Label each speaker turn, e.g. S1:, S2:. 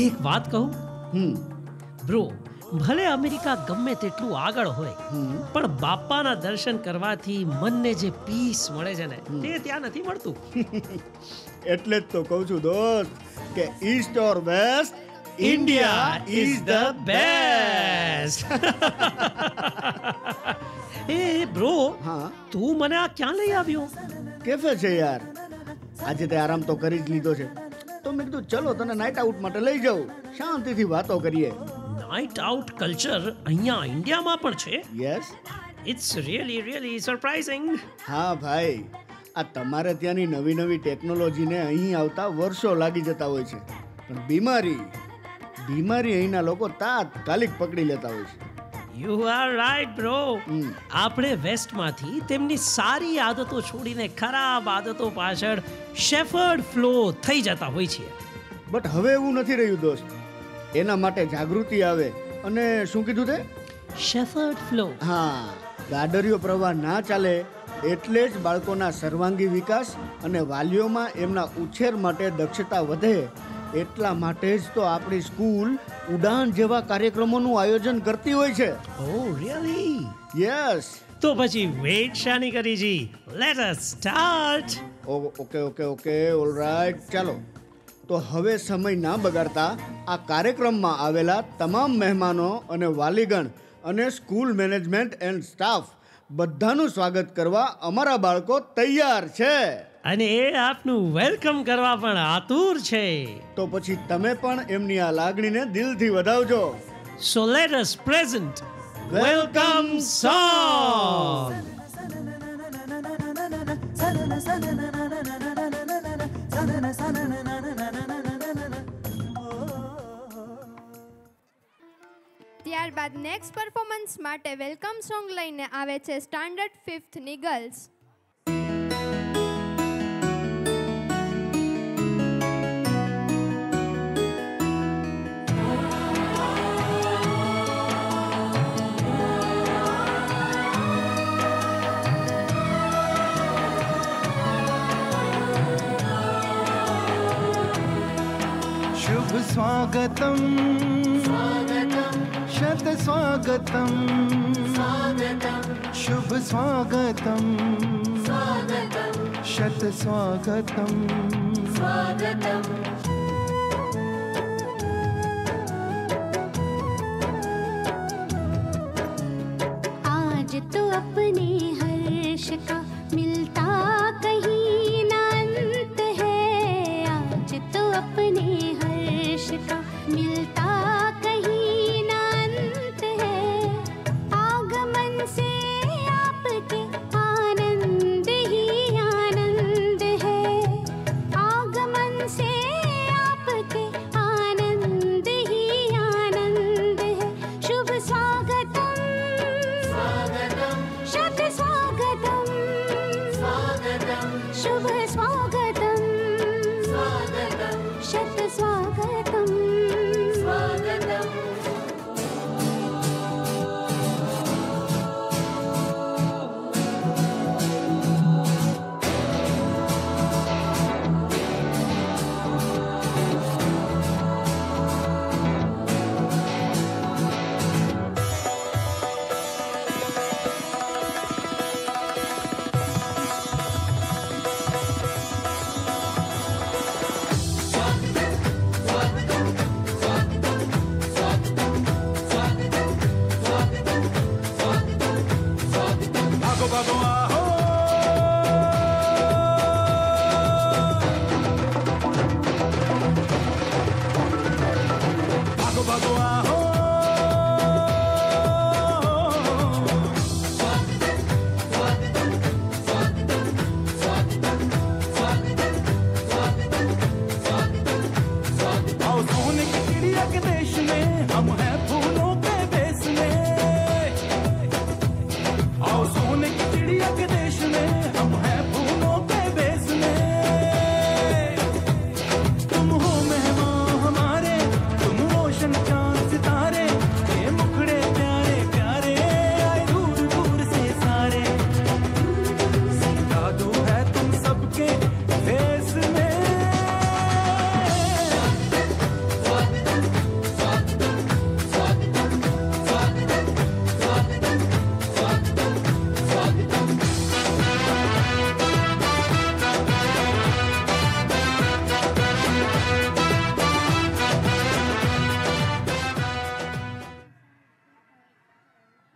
S1: એક વાત કહું બ્રો, ભલે અમેરિકા ગમે તેટલું આગળ હોય પણ બાપાના દર્શન કરવાથી મનને જે પીસ મળે છે ને તે ત્યાં નથી મળતું.
S2: એટલે જ તો કહું છું દોસ્ત કે east or west,
S1: India is the best. એ બ્રો,
S2: હા
S1: તું મને આ ક્યાં લઈ આવ્યો?
S2: કેફે છે યાર. આજે તે આરામ તો કરી જ લીધો છે, તો મેં કીધું ચલો તને નાઇટ આઉટ માટે લઈ જાઉં, શાંતિથી વાતો કરીએ.
S1: નાઇટ આઉટ કલ્ચર અહીંયા ઇન્ડિયામાં પણ છે?
S2: યસ.
S1: It's really surprising.
S2: હા ભાઈ, આ તમારે ત્યાંની નવી નવી ટેકનોલોજીને અહીં આવતા વર્ષો લાગી જતા હોય છે, પણ બીમારી અહીંના લોકો તાત્કાલિક પકડી લેતા હોય છે.
S1: You are right bro. આપણે વેસ્ટમાંથી તેમની સારી આદતો છોડીને ખરાબ આદતો પાછળ શેફર્ડ ફ્લો થઈ જતા હોય છે.
S2: બટ હવે એવું નથી રહ્યું દોસ્ત. એના માટે જાગૃતિ આવે અને શું કીધું તે?
S1: Shepherd flow.
S2: હા, ગાડરિયો પ્રવાહ ના ચાલે એટલે જ બાળકોના સર્વાંગી વિકાસ અને વાલીઓમાં એમના ઉછેર માટે દક્ષતા વધે એટલા માટે જ તો આપણી સ્કૂલ ઉડાન જેવા કાર્યક્રમોનું આયોજન કરતી હોય છે.
S1: Oh really?
S2: યસ.
S1: તો પછી વેઇટ શાની કરી જી? Let us start.
S2: Okay alright, ચાલો. તો હવે સમય ના બગાડતા આ કાર્યક્રમમાં આવેલા તમામ મહેમાનો અને વાલીગણ અને સ્કૂલ મેનેજમેન્ટ એન્ડ સ્ટાફ બધાનું સ્વાગત કરવા અમારા બાળકો તૈયાર છે.
S1: અને એ આપનું વેલકમ કરવા પણ આતુર છે.
S2: તો પછી તમે પણ એમની આ લાગણીને દિલથી વધાવજો.
S1: So let us present welcome song.
S3: ત્યારબાદ નેક્સ્ટ પરફોર્મન્સ માટે વેલકમ સોંગ લઈને આવે છે સ્ટાન્ડર્ડ 5th ની ગર્લ્સ.
S4: शुभ स्वागतम शत स्वागतम शुभ स्वागतम शत स्वागतम.
S5: आज तो अपने हर्ष का मिलता कहीं ना अंत है. आज तो अपने हर्ष का मिलता कहीं ना अंत है. आगमन से आपके आनंद ही आनंद है. आगमन से आपके आनंद ही आनंद है. शुभ स्वागतम शत स्वागतम शुभ स्वागतम.